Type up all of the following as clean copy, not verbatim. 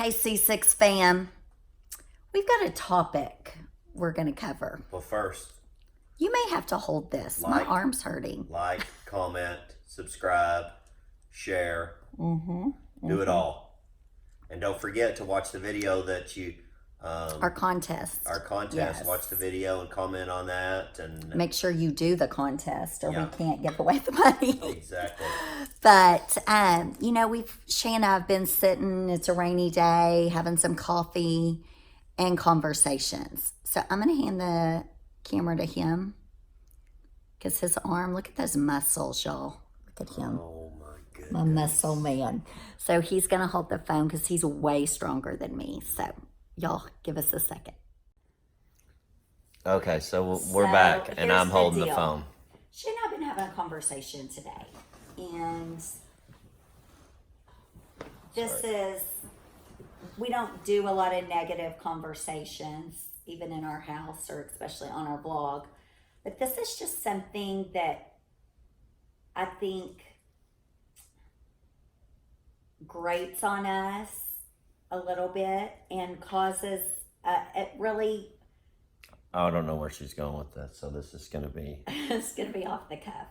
Hey, C6 fam. We've got a topic we're going to cover. Well, first, You may have to hold this. My arm's hurting. like, comment, subscribe, share. Do it all. And don't forget to watch the video that you... Our contest. Yes. Watch the video and comment on that. And Make sure you do the contest or we can't give away the money. Exactly. But, Shay and I have been sitting, it's a rainy day, having some coffee and conversations. So I'm going to hand the camera to him because his arm, look at those muscles, y'all. Look at him. Oh, my goodness. My muscle man. So he's going to hold the phone because he's way stronger than me. So y'all give us a second. Okay, so we're back and I'm holding the phone. Shay and I have been having a conversation today. And we don't do a lot of negative conversations, even in our house or especially on our blog. But this is just something that I think grates on us a little bit and causes it really... I don't know where she's going with this, so this is going to be... It's going to be off the cuff.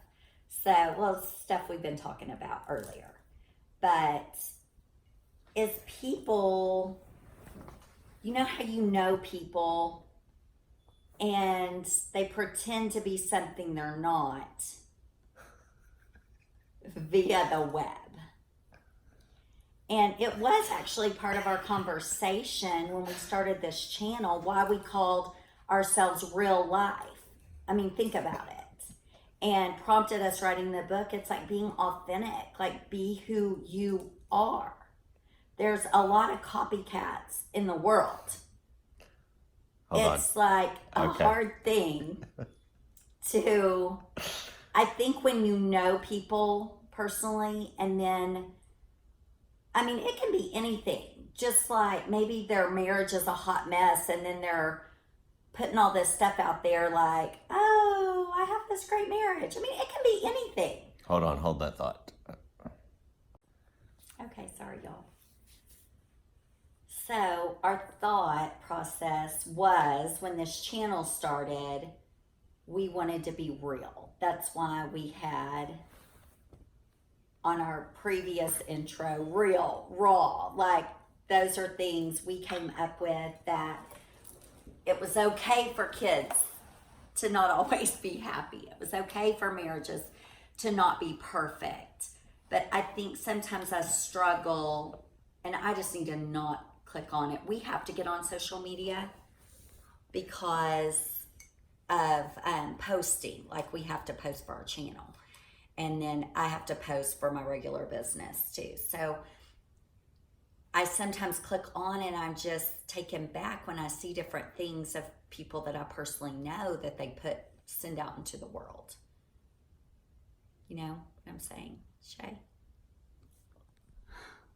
So, stuff we've been talking about earlier. But is people... You know how you know people and they pretend to be something they're not via the web. And it was actually part of our conversation when we started this channel, why we called ourselves Real Life. I mean, think about it. And prompted us writing the book. It's like being authentic, like be who you are. There's a lot of copycats in the world. It's like a hard thing to, I think when you know people personally and then, I mean, it can be anything. Just like maybe their marriage is a hot mess and then they're putting all this stuff out there like, oh, I have this great marriage. I mean, it can be anything. Hold that thought. Okay, sorry, y'all. So our thought process was when this channel started, we wanted to be real. That's why we had on our previous intro, real, raw. Like those are things we came up with that it was okay for kids to not always be happy. It was okay for marriages to not be perfect. But I think sometimes I struggle and I just need to not click on it. We have to get on social media because of posting. Like we have to post for our channel. And then I have to post for my regular business too. So I sometimes click on and I'm just taken back when I see different things of people that I personally know that they send out into the world. You know what I'm saying, Shay?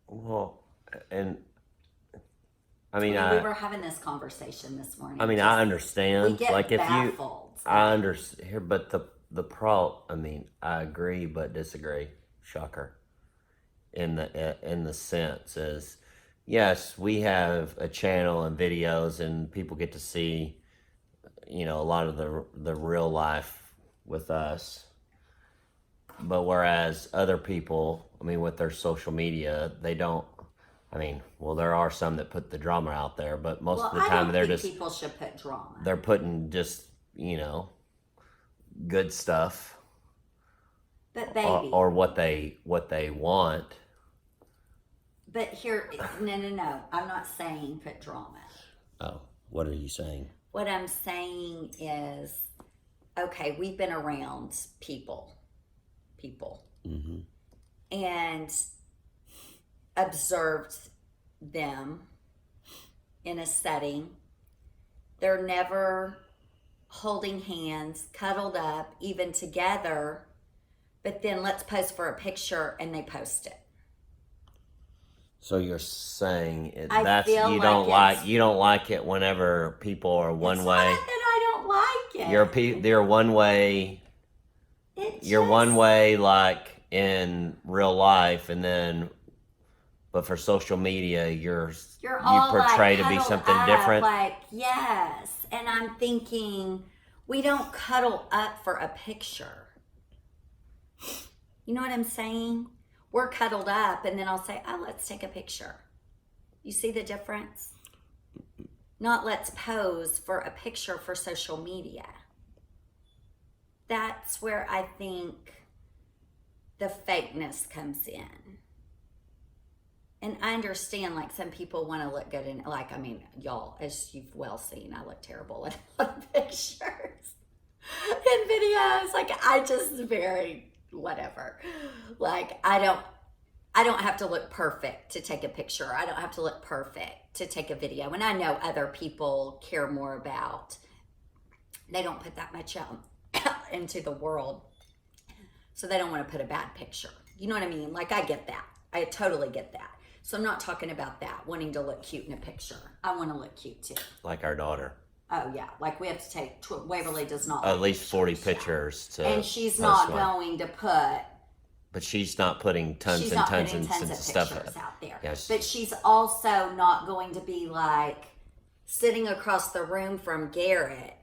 Well, and I mean, we were having this conversation this morning. I mean, I understand. We get like if baffled. I understand here, but the pro. I mean, I agree but disagree. Shocker. In the sense is, yes, we have a channel and videos, and people get to see, a lot of the real life with us. But whereas other people, I mean, with their social media, they don't. I mean, there are some that put the drama out there, but most of the time they're just... people should put drama. They're putting just, good stuff. But baby. Or what they want. But here, no. I'm not saying put drama. Oh, what are you saying? What I'm saying is, okay, we've been around people. Mm-hmm. And observed them in a setting. They're never holding hands, cuddled up, even together, but then let's post for a picture and they post it. So you're saying you don't like it whenever people are one way. It's not that I don't like it. They're one way. You're one way like in real life, and then but for social media, You're you all portray like to be cuddled something up, different. like, yes. And I'm thinking, we don't cuddle up for a picture. You know what I'm saying? We're cuddled up, and then I'll say, oh, let's take a picture. You see the difference? Not let's pose for a picture for social media. That's where I think the fakeness comes in. And I understand, like, some people want to look good in, like, I mean, y'all, as you've well seen, I look terrible in a lot of pictures and videos. Like, I just very whatever. Like, I don't have to look perfect to take a picture. I don't have to look perfect to take a video. And I know other people care more about, they don't put that much out into the world. So they don't want to put a bad picture. You know what I mean? Like, I get that. I totally get that. So I'm not talking about that, wanting to look cute in a picture. I want to look cute too. Like our daughter. Oh yeah, like we have to take, Waverly does not At like least 40 pictures, yeah. pictures to And she's post not one. going to put, But she's not putting tons she's and not tons putting and tons tons of of stuff pictures up. out there. Yes. But she's also not going to be like sitting across the room from Garrett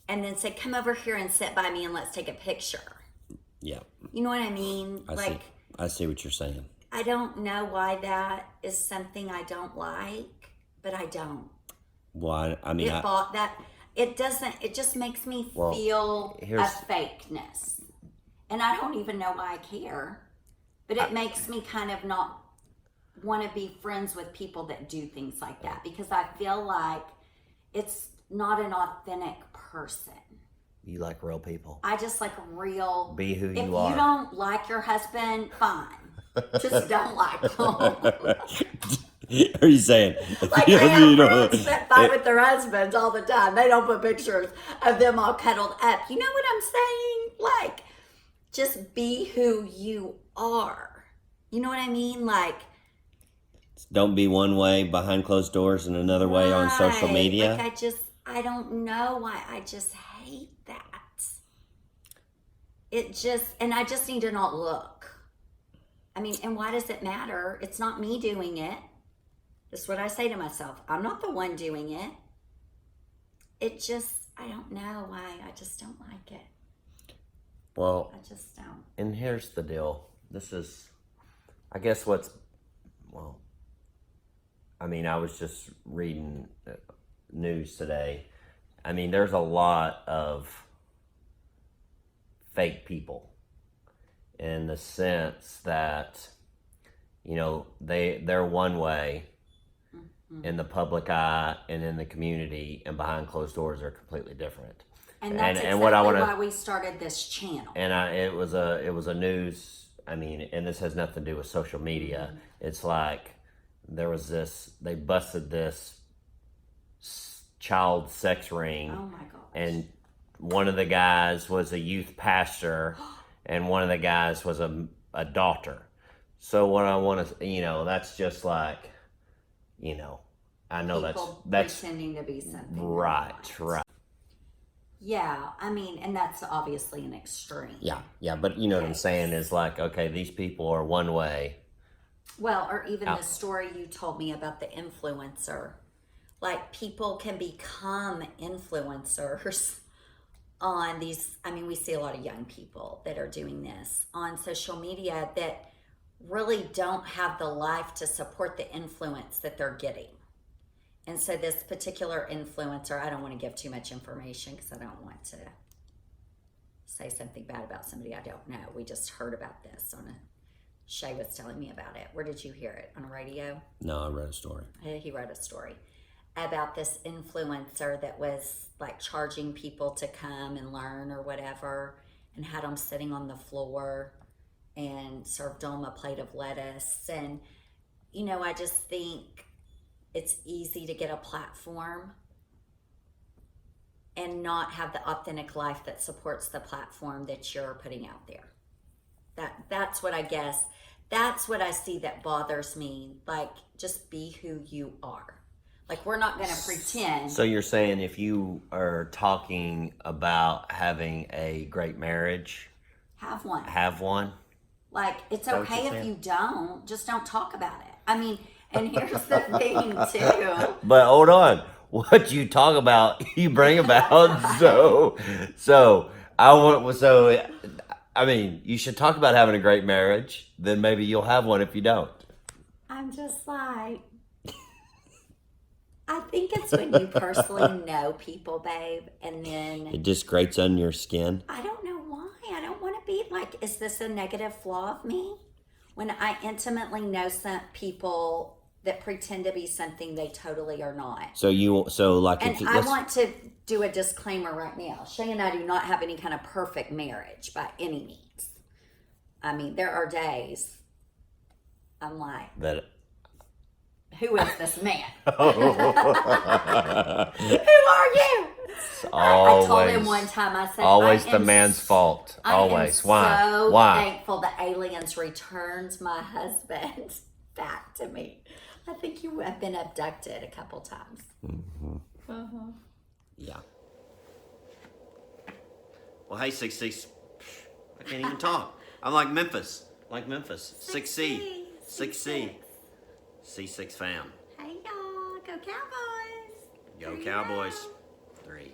and then say, come over here and sit by me and let's take a picture. Yeah. You know what I mean? I see what you're saying. I don't know why that is something I don't like, but I don't. Well, I mean, It doesn't, it just makes me feel a fakeness. And I don't even know why I care, but it makes me kind of not want to be friends with people that do things like that, because I feel like it's not an authentic person. You like real people. I just like real. Be who you If are. you don't like your husband, fine. Just don't like him. Are you saying? Like, I have friends that fight with their husbands all the time. They don't put pictures of them all cuddled up. You know what I'm saying? Like, just be who you are. You know what I mean? Like, Don't be one way behind closed doors and another way on social right. media. Like, I don't know why. I just hate that. And I just need to not look. I mean, and why does it matter? It's not me doing it. This is what I say to myself. I'm not the one doing it. I don't know why. I just don't like it. Well, I just don't. and here's the deal. This is, I guess I mean, I was just reading news today. I mean, there's a lot of fake people in the sense that, you know, they're one way in the public eye and in the community, and behind closed doors are completely different. And that's exactly what I wanna, why we started this channel. And it was a news. I mean, and this has nothing to do with social media. Mm-hmm. It's like they busted this child sex ring. Oh my gosh. And one of the guys was a youth pastor, and one of the guys was a daughter. So what I want to, that's just like, I know people that's pretending to be something. Right. Yeah, I mean, and that's obviously an extreme. Yeah, but you know what I'm saying is like, okay, these people are one way. Well, or even the story you told me about the influencer. Like, people can become influencers on these. I mean, we see a lot of young people that are doing this on social media that really don't have the life to support the influence that they're getting. And so this particular influencer, I don't want to give too much information because I don't want to say something bad about somebody I don't know. We just heard about this on a, Shay was telling me about it. Where did you hear it? On a radio? No, I read a story. He wrote a story about this influencer that was like charging people to come and learn or whatever, and had them sitting on the floor and served them a plate of lettuce. And, I just think it's easy to get a platform and not have the authentic life that supports the platform that you're putting out there. That's what I see that bothers me. Like, just be who you are. Like, we're not going to pretend. So you're saying if you are talking about having a great marriage, have one. have one? Like, it's okay if you don't. Just don't talk about it. I mean, and here's the thing too. But hold on, what you talk about, you bring about. So I want. So I mean, you should talk about having a great marriage. Then maybe you'll have one if you don't. I'm just like, I think it's when you personally know people, babe, and then It just grates on your skin. I don't know why. I don't want to be like, is this a negative flaw of me? When I intimately know some people that pretend to be something they totally are not. So like And if you, I want to do a disclaimer right now. Shay and I do not have any kind of perfect marriage by any means. I mean, there are days I'm like, That who is this man? Who are you? I told him one time, I said, always I the am man's fault. I Always. am Why? so Why? thankful the aliens returned my husband back to me. I think you have been abducted a couple times. yeah. Well, hey, 6'6". I can't even talk. I'm like Memphis. 6C. 6C. C6 fam. Hey y'all, go Cowboys! Go 3-0. Cowboys. 3-0,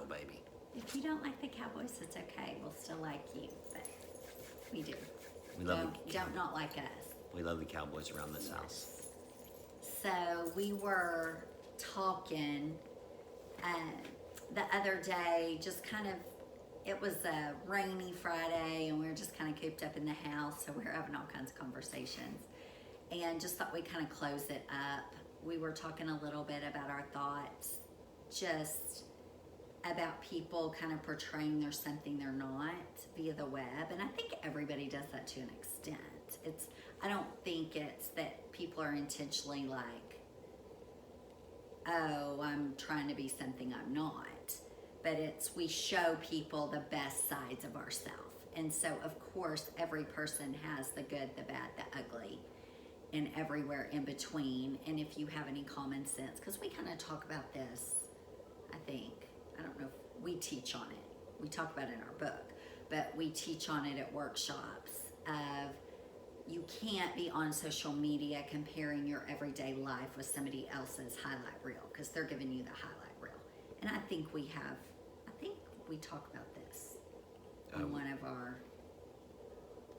baby. If you don't like the Cowboys, it's okay. We'll still like you, but we do. We love Don't not like us. We love the Cowboys around this house. So we were talking the other day, just kind of, it was a rainy Friday and we were just kind of cooped up in the house, so we were having all kinds of conversations and just thought we'd kind of close it up. We were talking a little bit about our thoughts, just about people kind of portraying they're something they're not via the web, and I think everybody does that to an extent. I don't think it's that people are intentionally like, oh, I'm trying to be something I'm not, but it's we show people the best sides of ourselves. And so of course every person has the good, the bad, the ugly, and everywhere in between. And if you have any common sense, because we kind of talk about this, I don't know if we teach on it, we talk about it in our book, but we teach on it at workshops of you can't be on social media comparing your everyday life with somebody else's highlight reel, because they're giving you the highlight reel. And I think we talk about this on one of our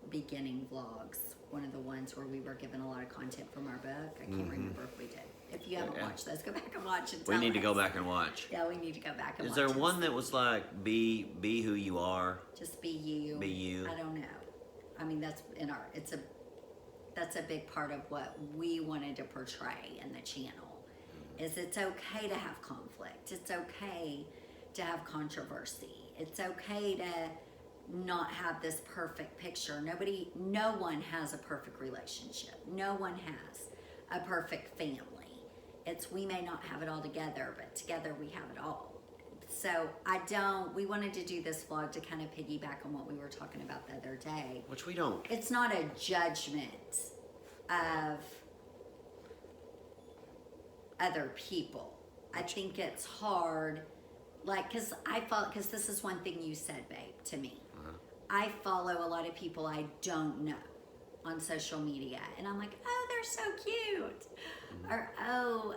beginning vlogs, one of the ones where we were given a lot of content from our book. I can't remember if we did. If you haven't watched those, go back and watch it. We need to go back and watch. Yeah, we need to go back and Is watch there it. one that was like, be who you are? Just be you. Be you. I don't know. I mean, that's a big part of what we wanted to portray in the channel. Is it's okay to have conflict. It's okay to have controversy. It's okay to not have this perfect picture. No one has a perfect relationship. No one has a perfect family. We may not have it all together, but together we have it all. So we wanted to do this vlog to kind of piggyback on what we were talking about the other day. Which we don't. It's not a judgment of other people. I think it's hard, like, because this is one thing you said, babe, to me. I follow a lot of people I don't know on social media, and I'm like, oh, they're so cute, or oh,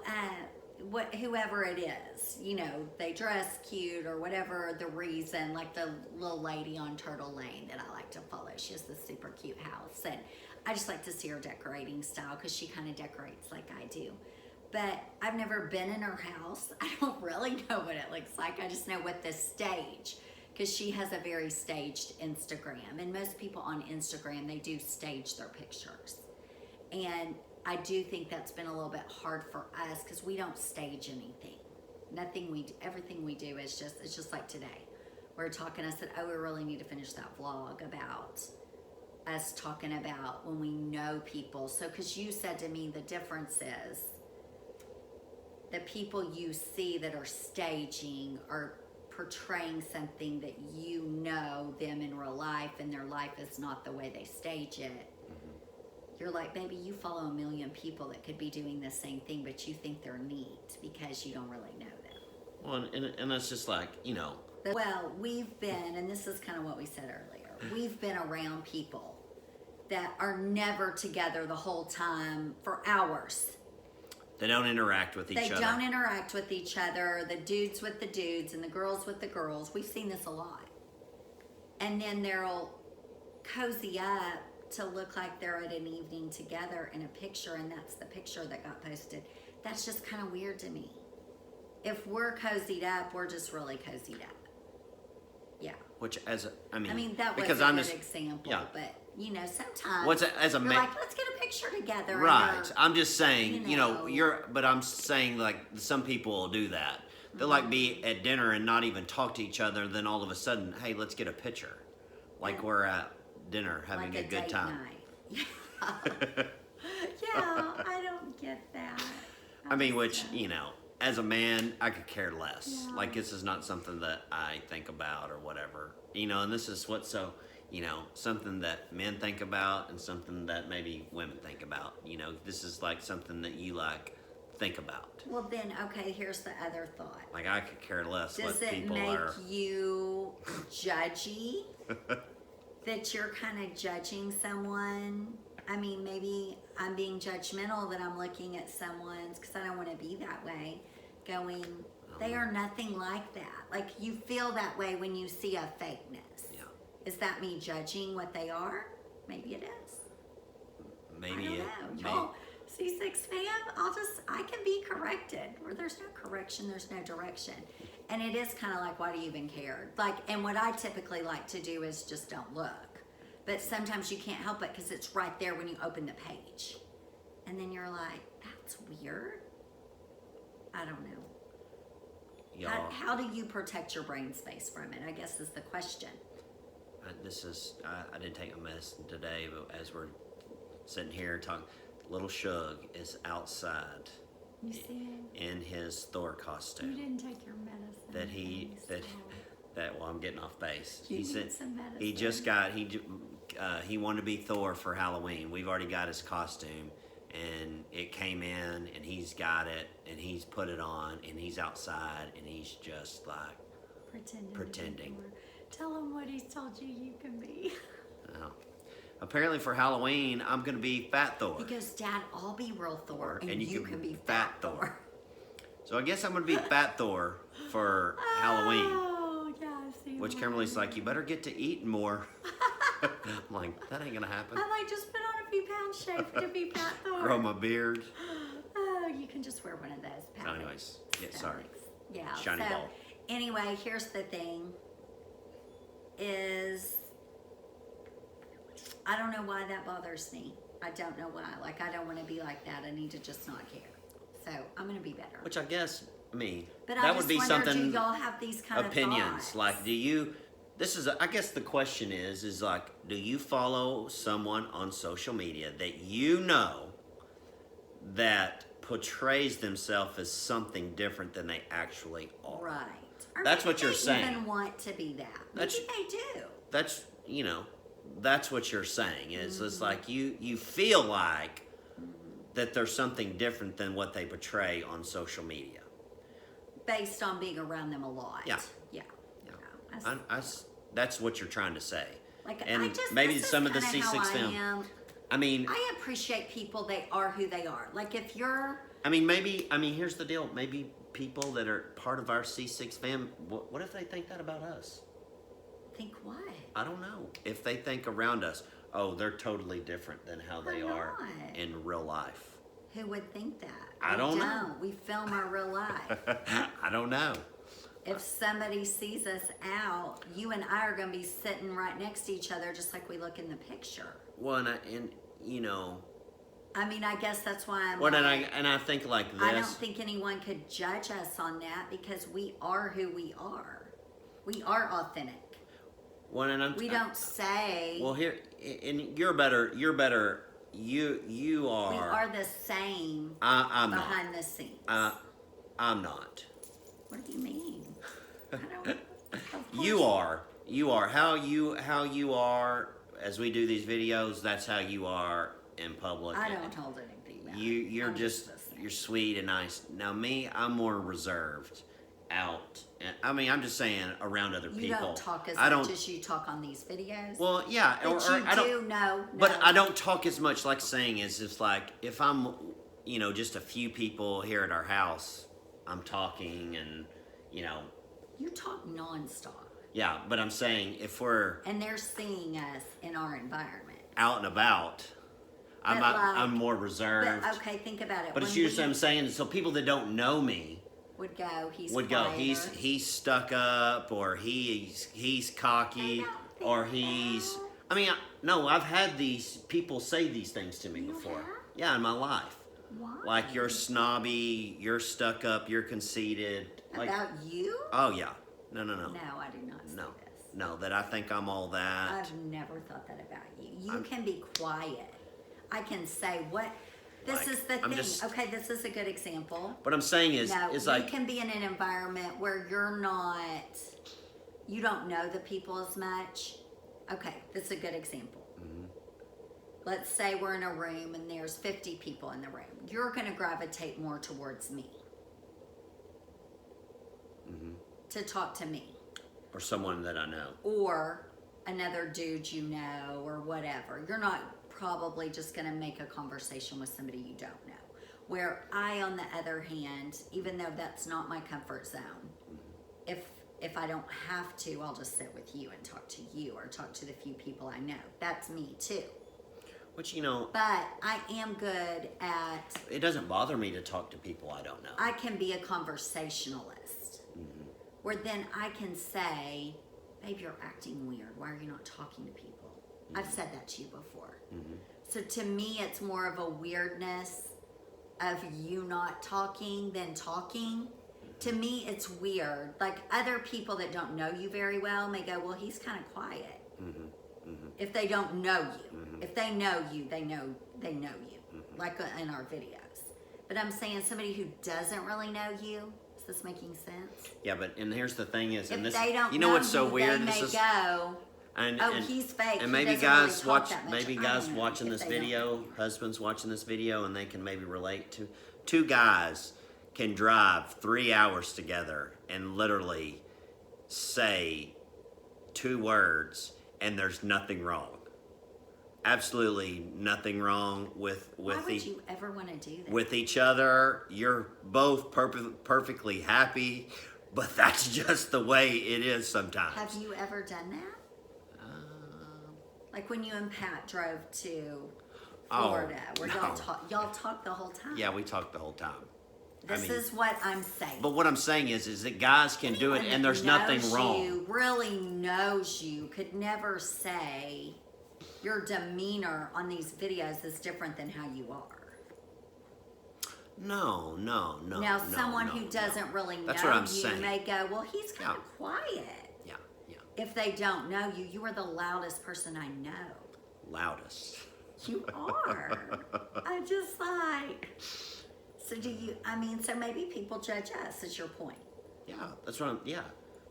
whoever it is, they dress cute or whatever the reason, like the little lady on Turtle Lane that I like to follow. She has this super cute house, and I just like to see her decorating style because she kind of decorates like I do. But I've never been in her house. I don't really know what it looks like. I just know what the stage, because she has a very staged Instagram. And most people on Instagram, they do stage their pictures. And I do think that's been a little bit hard for us because we don't stage anything. Everything we do is it's just like today. We're talking, I said, oh, we really need to finish that vlog about us talking about when we know people. So, because you said to me the difference is the people you see that are staging are portraying something that you know them in real life, and their life is not the way they stage it. You're like, baby, you follow a million people that could be doing the same thing, but you think they're neat because you don't really know them. Well, and it's just like, Well, we've been, and this is kind of what we said earlier, we've been around people that are never together the whole time for hours. They don't interact with each other. They don't interact with each other. The dudes with the dudes and the girls with the girls. We've seen this a lot. And then they'll cozy up to look like they're at an evening together in a picture, and that's the picture that got posted. That's just kind of weird to me. If we're cozied up, we're just really cozied up. Yeah. Which, I mean, that was because a I'm good just, example, yeah. but you know, sometimes as a you're man, like, let's get a picture together. and right? you're- I'm just saying, you know. but I'm saying like some people will do that. They'll like be at dinner and not even talk to each other. Then all of a sudden, hey, let's get a picture. Like Yeah. we're at dinner having like a good date time. night. Yeah, I don't get that. I mean, just which, don't. as a man, I could care less. Yeah. Like, this is not something that I think about or whatever. And this is something that men think about and something that maybe women think about. This is like something that you think about. Well, then, okay, here's the other thought. Like, I could care less Does what it people make are. you judgy that you're kind of judging someone? I mean, maybe I'm being judgmental that I'm looking at someone's because I don't want to be that way, going, they are nothing like that. Like, you feel that way when you see a fakeness. Yeah. Is that me judging what they are? Maybe it is. Maybe I don't know. Y'all, C6 fam, I can be corrected. Where there's no correction, there's no direction. And it is kind of like, why do you even care? Like, and what I typically like to do is just don't look. But sometimes you can't help it because it's right there when you open the page. And then you're like, that's weird. I don't know. Y'all, How do you protect your brain space from it, I guess is the question. I didn't take a medicine today, but as we're sitting here talking, little Shug is outside You see him? in his Thor costume. You didn't take your medicine. That he well, I'm getting off base. You He need said some medicine. he just got he wanted to be Thor for Halloween. We've already got his costume, and it came in, and he's got it, and he's put it on, and he's outside, and he's just like pretending. to be Thor. Tell him what he's told you can be. Apparently for Halloween, I'm gonna be Fat Thor. He goes, Dad, I'll be real Thor, and, And you can be Fat Thor. So I guess I'm gonna be Fat Thor for Halloween. Oh, yeah, I see. Which what Kimberly's you like, you mean. better get to eating more. I'm like, that ain't gonna happen. I'm like, just put on a few pounds shape to be Fat Thor. Grow my beard. Oh, you can just wear one of those. So anyways, yeah, sorry. Yeah. Shiny so, ball. Anyway, here's the thing. Is I don't know why that bothers me. I don't know why. Like, I don't want to be like that. I need to just not care. So I'm gonna be better. Which I guess, But that I would just be wonder, something. do y'all have these kind Opinions. of thoughts? Like, do you? I guess the question is like, do you follow someone on social media that you know that portrays themselves as something different than they actually are? Right. Or That's maybe what you're they saying. Even want to be that. Maybe That's- they do. That's what you're saying. Is it's like you feel like that there's something different than what they portray on social media. Based on being around them a lot. Yeah. Yeah. Yeah. That's what you're trying to say. Like, And I just, maybe this is some of the kinda C6 how I film. am. I mean, I appreciate people. They are who they are. Like, if you're, here's the deal. Maybe people that are part of our C6 fam, what if they think that about us? think what? I don't know. If they think around us, oh, they're totally different than how they They're are not. in real life. Who would think that? I We don't know. We film our real life. I don't know. If somebody sees us out, you and I are going to be sitting right next to each other, just like we look in the picture. Well, I mean, I guess that's why I'm. well, like, and I think like this. I don't think anyone could judge us on that because we are who we are. We are authentic. Well, and We don't say. Well, here, and you're better. You are. We are the same I'm not. behind the scenes. I'm not. What do you mean? I don't. Of course. You are. You are. How you are as we do these videos. That's how you are in public. I don't hold anything back. You're I'm just the same. you're sweet and nice. Now me, I'm more reserved, out. And, I mean, I'm just saying around other people. You don't talk as I much don't. as you talk on these videos. Well, yeah, but you I do don't. know. But no. I don't talk as much. Like saying is just like if I'm, just a few people here at our house, I'm talking and, You talk nonstop. yeah. But I'm saying if we're And they're seeing us in our environment. out and about, But like- I'm more reserved. But okay, think about it. But When it's usually we I'm saying so people that don't know me would go, he's would go, quieter. he's stuck up, or he's cocky, I don't think or he's. so. I mean, no, I've had these people say these things to me You before. have? Yeah, in my life. Why? Like you're snobby, you're stuck up, you're conceited. Like, About you? oh yeah, no, No, I do not say no, this. no. That I think I'm all that. I've never thought that about you. You can be quiet. I can say what. This Like, is the I'm thing. just- Okay, this is a good example. What I'm saying is, No, is you like, can be in an environment where you don't know the people as much. Okay, this is a good example. Mm-hmm. Let's say we're in a room and there's 50 people in the room. You're going to gravitate more towards me Mm-hmm. to talk to me. or someone that I know. Or another dude you know or whatever. You're not probably just going to make a conversation with somebody you don't know. Where I, on the other hand, even though that's not my comfort zone, if I don't have to, I'll just sit with you and talk to you or talk to the few people I know. That's me too. Which But I am good at, it doesn't bother me to talk to people I don't know. I can be a conversationalist. Where then I can say, babe, you're acting weird. Why are you not talking to people? I've said that to you before. So to me, it's more of a weirdness of you not talking than talking. To me, it's weird. Like other people that don't know you very well may go, well, he's kind of quiet. If they don't know you. If they know you, they know you. Like in our videos. But I'm saying somebody who doesn't really know you, is this making sense? Yeah, and here's the thing is, and If this, they don't you know know what's so you, weird? they This may is, go, and, oh, and, he's fake. and He maybe doesn't really guys talk watch, that much. maybe I guys don't know watching if this they don't video, know. husbands watching this video, and they can maybe relate to. Two guys can drive 3 hours together and literally say 2 words, and there's nothing wrong. Absolutely nothing wrong with Why would each you ever want to do that? with each other. You're both perfectly happy, but that's just the way it is sometimes. Have you ever done that? Like when you and Pat drove to Florida, where no. y'all talk the whole time. Yeah, we talked the whole time. This is what I'm saying. But what I'm saying is that guys can do it, Anyone and there's that nothing knows wrong. You, really knows you, could never say your demeanor on these videos is different than how you are. No. Now, someone who doesn't really know That's what I'm you saying. may go, well, he's kind of quiet. Yeah. If they don't know you, you are the loudest person I know. Loudest. You are. I'm just like, so so maybe people judge us, is your point. Yeah, that's what yeah.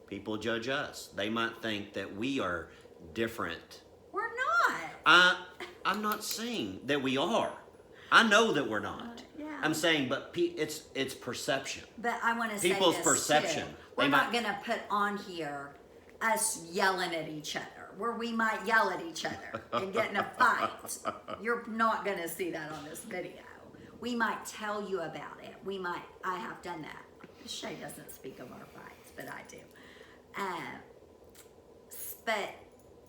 People judge us. They might think that we are different. We're not. I'm not saying that we are. I know that we're not. Yeah. I'm saying, but it's perception. But I want to say People's this perception. too. We're They not might- going to put on here us yelling at each other, where we might yell at each other and get in a fight. You're not going to see that on this video. We might tell you about it. I have done that. Shay doesn't speak of our fights, but I do.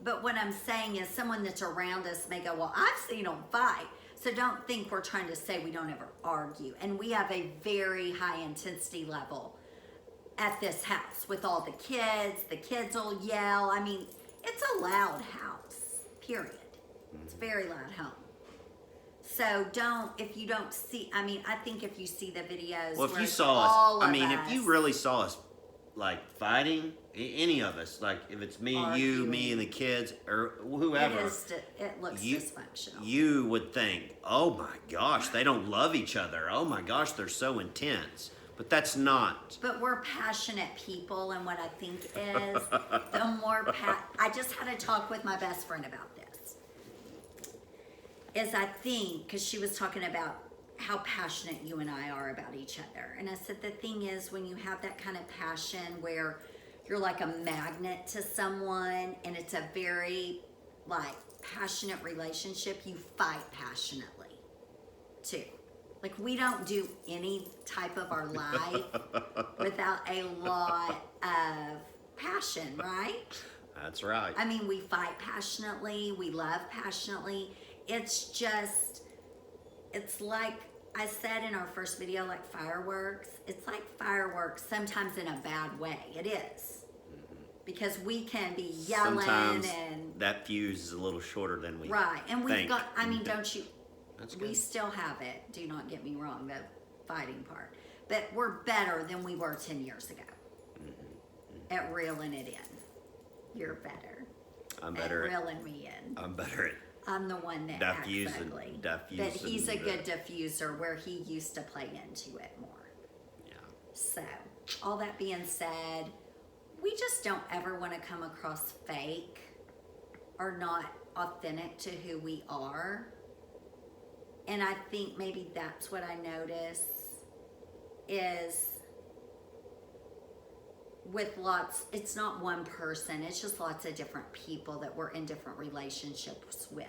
But what I'm saying is someone that's around us may go, well, I've seen them fight. So don't think we're trying to say we don't ever argue. And we have a very high intensity level at this house with all the kids. The kids will yell. I mean, it's a loud house, period. It's a very loud home. So if you don't see, I think if you see the videos, Well, if where you it's saw all us, of if you us really saw us, like fighting, any of us, like if it's me and you, me Arguing. and the kids, or whoever, it looks you, dysfunctional. you would think, oh my gosh, they don't love each other. Oh my gosh, they're so intense. But that's not. But we're passionate people, and what I think is the more I just had a talk with my best friend about this. I think, because she was talking about how passionate you and I are about each other. And I said, the thing is, when you have that kind of passion where you're like a magnet to someone and it's a very like passionate relationship, you fight passionately too. Like we don't do any type of our life without a lot of passion, right? That's right. I mean, we fight passionately, we love passionately. It's just, it's like I said in our first video, like fireworks. It's like fireworks sometimes in a bad way. It is. Because we can be yelling Sometimes and that fuse is a little shorter than we right. And we've think. got, I mean, don't you, That's we good. still have it. Do not get me wrong, the fighting part. But we're better than we were 10 years ago at reeling it in. You're better. I'm better at at reeling me in. I'm better at I'm the one that acts diffusing- ugly. diffusing But he's a the- good diffuser where he used to play into it more. yeah. So, all that being said, we just don't ever want to come across fake or not authentic to who we are. And I think maybe that's what I notice is with lots, it's not one person, it's just lots of different people that we're in different relationships with.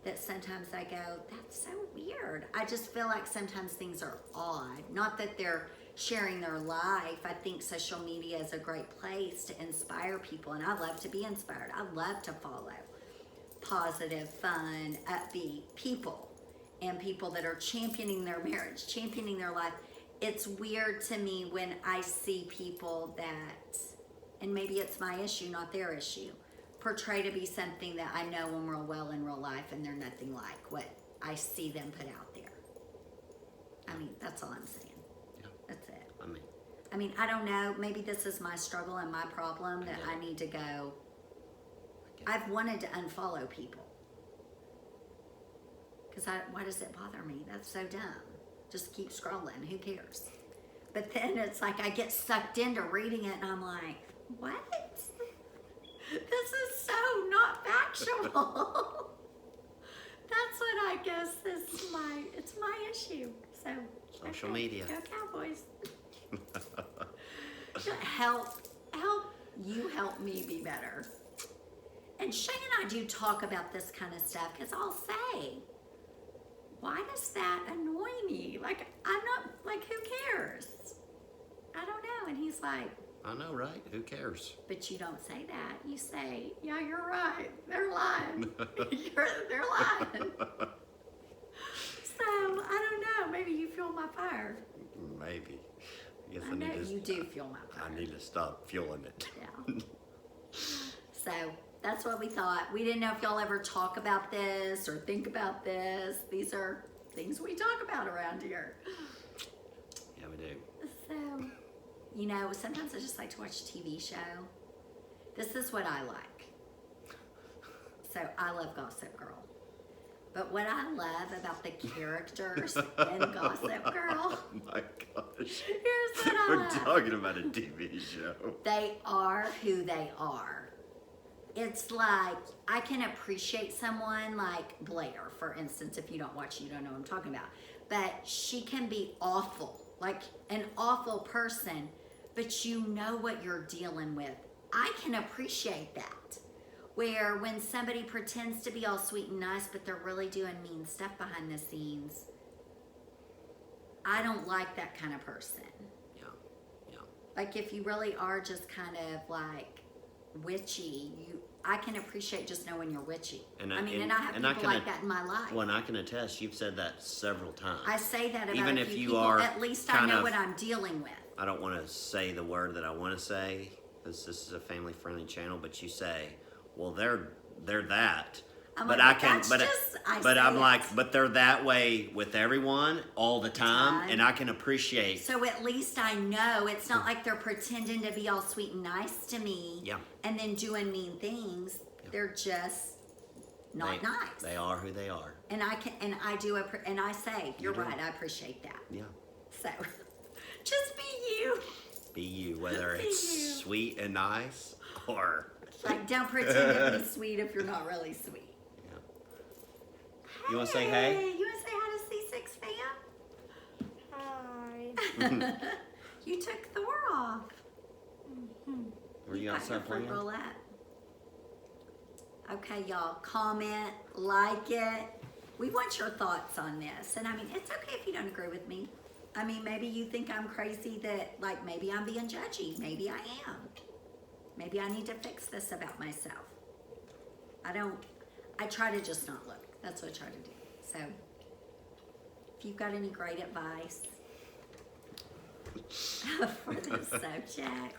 That sometimes I go, that's so weird. I just feel like sometimes things are odd. Not that they're sharing their life. I think social media is a great place to inspire people, and I love to be inspired. I love to follow positive, fun, upbeat people and people that are championing their marriage, championing their life. It's weird to me when I see people that, and maybe it's my issue, not their issue, portray to be something that I know them real well in real life and they're nothing like what I see them put out there. I mean, that's all I'm saying. Yeah. That's it. I mean, I don't know, maybe this is my struggle and my problem that I need to go, I've wanted to unfollow people. Because why does it bother me? That's so dumb. Just keep scrolling, who cares? But then it's like I get sucked into reading it and I'm like, what? This is so not factual. That's what I guess is it's my issue. So Social okay, media. Go Cowboys. help you help me be better. And Shane and I do talk about this kind of stuff because I'll say, why does that annoy me? Like, I'm not, like, who cares? I don't know. And he's like, I know, right? Who cares? but you don't say that. You say, yeah, you're right. They're lying. They're lying. So, I don't know. Maybe you feel my fire. Maybe. I guess I know need to, you do feel my fire. I need to stop fueling it. Yeah. So that's what we thought. We didn't know if y'all ever talk about this or think about this. These are things we talk about around here. Yeah, we do. So, you know, sometimes I just like to watch a TV show. This is what I like. So I love Gossip Girl. But what I love about the characters in Gossip Girl, Oh my gosh. here's what I We're love. talking about a TV show. They are who they are. It's like, I can appreciate someone like Blair, for instance. If you don't watch, you don't know what I'm talking about. But she can be awful, like an awful person, but you know what you're dealing with. I can appreciate that. Where when somebody pretends to be all sweet and nice, but they're really doing mean stuff behind the scenes, I don't like that kind of person. Yeah, yeah. Like if you really are just kind of like witchy, I can appreciate just knowing you're witchy. And I I- mean, and- and I have and I people can like that in my life. Well, and I can attest, you've said that several times. I say that about Even a if few you people. are At least I kind know of- what I'm dealing with. I don't want to say the word that I want to say, because this is a family-friendly channel, but you say, well, they're that. I'm but like, I can, that's but just, I but say I'm it. like, but they're that way with everyone all the time, Time. and I can appreciate. So at least I know it's not like they're pretending to be all sweet and nice to me. Yeah. And then doing mean things. Yeah. They're just not they, nice. They are who they are. And I can, and I do, and I say, you're do. right. I appreciate that. Yeah. So, just be you. Be you, whether Be it's you. sweet and nice or. Like, don't pretend to be sweet if you're not really sweet. You wanna say hey? You want to say hi to C6 fam? You took Thor off. Were you got your outside playing? fruit roulette. Okay, y'all, comment, like it. We want your thoughts on this. And I mean, it's okay if you don't agree with me. I mean, maybe you think I'm crazy that, like, maybe I'm being judgy. Maybe I am. Maybe I need to fix this about myself. I try to just not look. That's what I try to do. So, if you've got any great advice for this subject.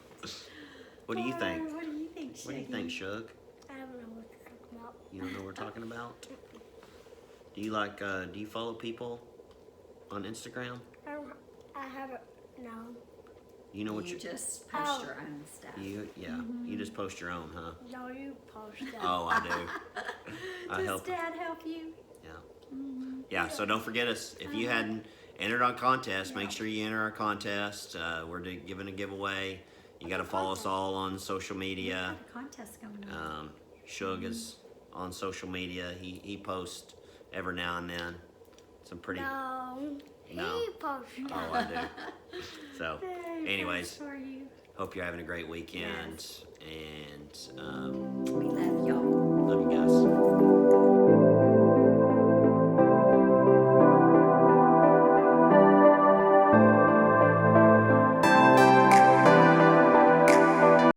What do you think? What do you think, Shaggy? What do you think, Shug? I don't know what you're talking about. You don't know what we're talking about? Do you like, do you follow people on Instagram? I haven't. No. You know what You you just post your own stuff. you just post your own, huh? No, you post it. Oh, I do. I Does help. Dad help you? Yeah. Yeah, so don't forget us. If you hadn't entered our contest, make sure you enter our contest. We're giving a giveaway. You got to follow us all on social media. We've got a contest going on. Shug is on social media. He posts every now and then. Some pretty. No. No. He posted it. Oh, I do. So, anyways, For you. hope you're having a great weekend. Yes. And We